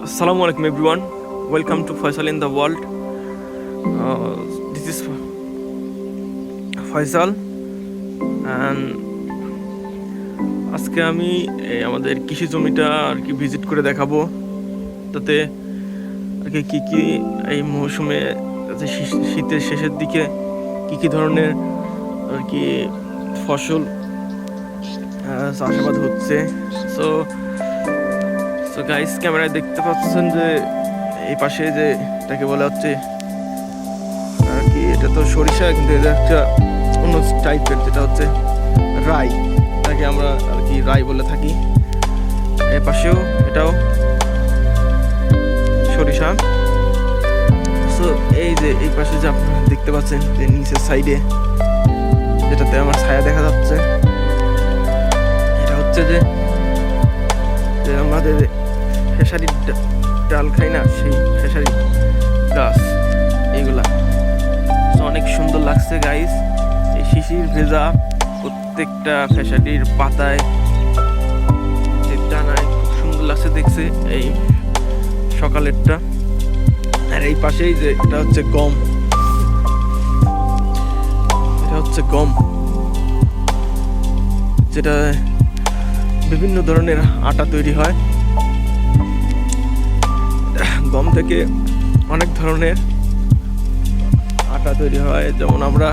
Assalamu alaikum everyone. Welcome to Faisal in the World. This is Faisal and আজকে আমি আমাদের কৃষি জমিটা আর কি ভিজিট করে দেখাবো, তাতে আর কি কি এই মৌসুমে শীতের শেষের দিকে কি ধরনের আর কি ফসল চাষাবাদ হচ্ছে। সো গাইস, ক্যামেরায় দেখতে পাচ্ছেন যে এই পাশে যে এটাকে বলা হচ্ছে আর কি, এটা তো সরিষা কিন্তু এটা একটা অন্য টাইপের, যেটা হচ্ছে রাই, এটাকে আমরা আর কি রাই বলে থাকি। এর পাশেও এটাও সরিষা। সো এই যে এই পাশে যে আপনারা দেখতে পাচ্ছেন যে নিচের সাইডে যেটাতে আমার ছায়া দেখা যাচ্ছে, এটা হচ্ছে যে আমাদের খেসারির ডাল খাই না, সেই খেসারি গাছ এইগুলা। অনেক সুন্দর লাগছে গাইস, এই শিশির ভেজা প্রত্যেকটা খেসারির পাতায় ডানায় খুব সুন্দর লাগছে দেখছে এই সকালেরটা। আর এই পাশেই যে এটা হচ্ছে গম, এটা হচ্ছে গম, যেটা বিভিন্ন ধরনের আটা তৈরি হয়। গম থেকে অনেক ধরনের আটা তৈরি হয়, যেমন আমরা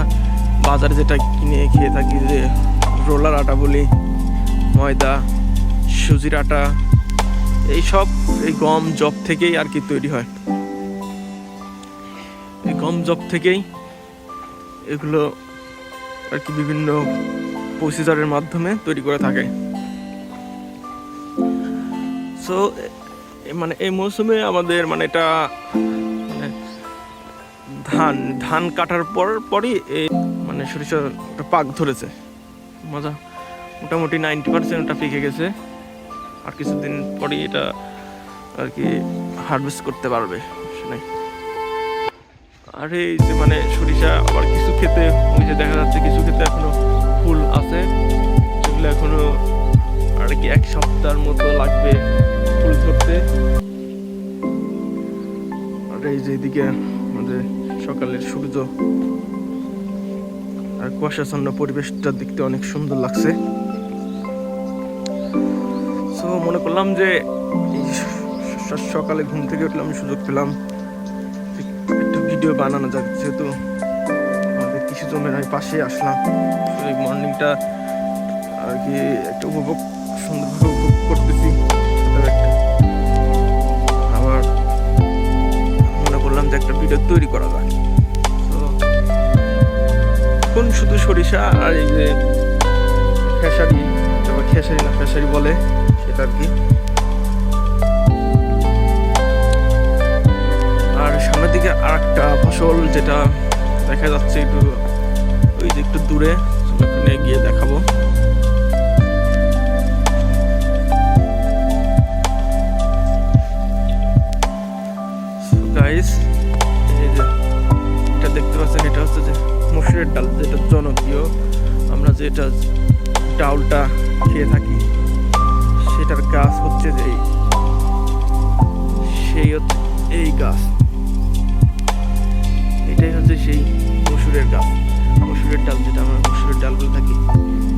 বাজারে যেটা কিনে খেয়ে থাকি, যে রোলার আটা বলি, ময়দা, সুজির আটা, এই সব এই গম জব থেকেই আর কি তৈরি হয়। এই গম জব থেকেই এগুলো আর কি বিভিন্ন প্রসিজারের মাধ্যমে তৈরি করে থাকে। সো মানে এই মৌসুমে আমাদের মানে এটা মানে ধান কাটার পরই এই মানে সরিষা পাক ধরেছে, মোটামুটি 90% এটা পেকে গেছে। আর কিছুদিন পরই এটা আর কি হারভেস্ট করতে পারবে। আর এই যে মানে সরিষা আবার কিছু ক্ষেতে ওই যে দেখা যাচ্ছে কিছু ক্ষেতে এখনো ফুল আছে, সেগুলো এখনো আর কি 1 সপ্তাহের মতো লাগবে ফুল ধরতে। আর এই যে এদিকে আমাদের সকালের সূর্য আর কুয়াশাচ্ছন্ন পরিবেশটা দেখতে অনেক সুন্দর লাগছে। সো মনে করলাম যে সকালে ঘুম থেকে উঠলাম, সুযোগ পেলাম একটা ভিডিও বানানো যাক, যেহেতু আমাদের কৃষি জমির আমি পাশে আসলাম। এই মর্নিংটা আর কি একটা সুন্দরভাবে উপভোগ করতেছি। আমার মনে করলাম যে একটা ভিডিও তৈরি করা যায়। তো এখন শুধু সরিষা আর এই যে খেসারি বলে সেটা আর কি। আর সামনের দিকে আর একটা ফসল যেটা দেখা যাচ্ছে একটু ওই যে একটু দূরে, ওখানে গিয়ে দেখাবো। গাইস, এই যে এটা দেখতে পাচ্ছেন, এটা হচ্ছে যে মসুরের ডাল, যেটা জনপ্রিয়, আমরা যেটা ডাউলটা খেয়ে থাকি, সেটার গাছ হচ্ছে যে সেই হচ্ছে এই গাছ, এটাই হচ্ছে সেই মসুরের গাছ, মসুরের ডাল, যেটা আমরা মসুরের ডাল বলে থাকি।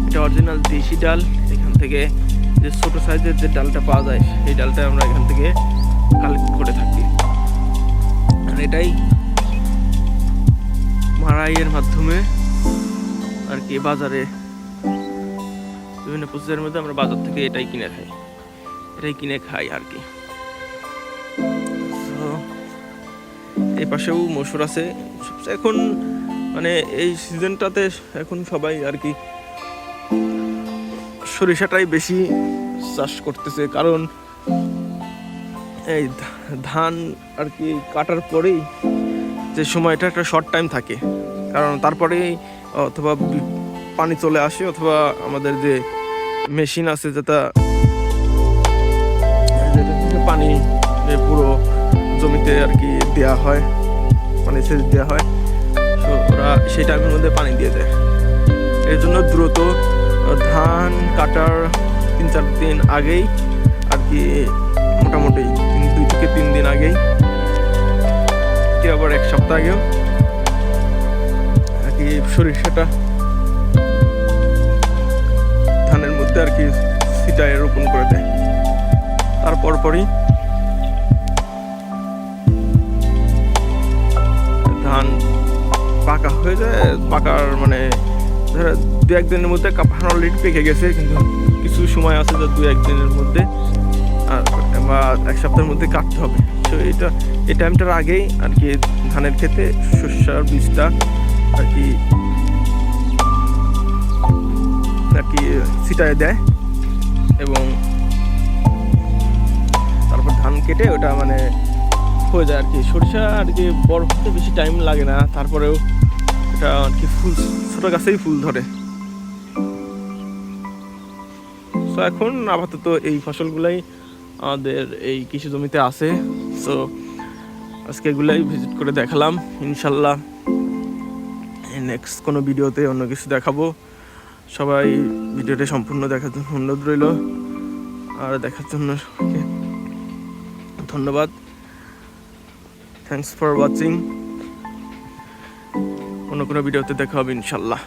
এটা অরিজিনাল দেশি ডাল। এখান থেকে যে ছোট সাইজের যে ডালটা পাওয়া যায়, সেই ডালটা আমরা এখান থেকে কালেক্ট করে থাকি। আর এটাই মাড়াইয়ের মাধ্যমে আর কি বাজারে বিভিন্ন প্রসেসের মধ্যে আমরা বাজার থেকে এটাই কিনে খাই আর কি। এই পাশেও মসুর আছে। এখন মানে এই সিজনটাতে এখন সবাই আর কি সরিষাটাই বেশি চাষ করতেছে, কারণ এই ধান আর কি কাটার পরেই যে সময়টা একটা শর্ট টাইম থাকে, কারণ তারপরেই অথবা পানি চলে আসে, অথবা আমাদের যে মেশিন আছে যেটা পানি পুরো জমিতে আর কি দেওয়া হয়, মানে সেচ দেওয়া হয়। তো ওরা সেই টাইমের মধ্যে পানি দিয়ে দেয়। এর জন্য দ্রুত ধান কাটার 3-4 দিন আগেই আর কি মোটামুটি 2 থেকে আবার 1 সপ্তাহ আগেও আর কি সরিষাটা ধানের মধ্যে আর কি ছিটায় রোপণ করে দেয়। তারপর পরই ধান পাকা হয়ে যায়। পাকার মানে ধরো 2-1 দিনের মধ্যে অলরেডি পেকে গেছে, কিন্তু কিছু সময় আছে যে 2-1 দিনের মধ্যে বা 1 সপ্তাহের মধ্যে কাটতে হবে। তো এই টাইমটার আগেই আর কি ধানের ক্ষেতে শস্যর বীজটা আর কি ছিটায় দেয় এবং তারপর ধান কেটে ওটা মানে হয়ে যায় আর কি। সরিষা আর কি বড় হতে বেশি টাইম লাগে না, তারপরেও এটা আর কি ফুল ছোট গাছেই ফুল ধরে। তো এখন আপাতত এই ফসলগুলাই আমাদের এই কৃষি জমিতে আছে। সো আজকে এগুলাই ভিজিট করে দেখালাম। ইনশাল্লাহ নেক্সট কোনো ভিডিওতে অন্য কিছু দেখাবো। সবাই ভিডিওটা সম্পূর্ণ দেখার জন্য অনুরোধ রইল, আর দেখার জন্য ধন্যবাদ। Thanks for watching. অন্য কোনো ভিডিওতে দেখা হবে ইনশাল্লাহ।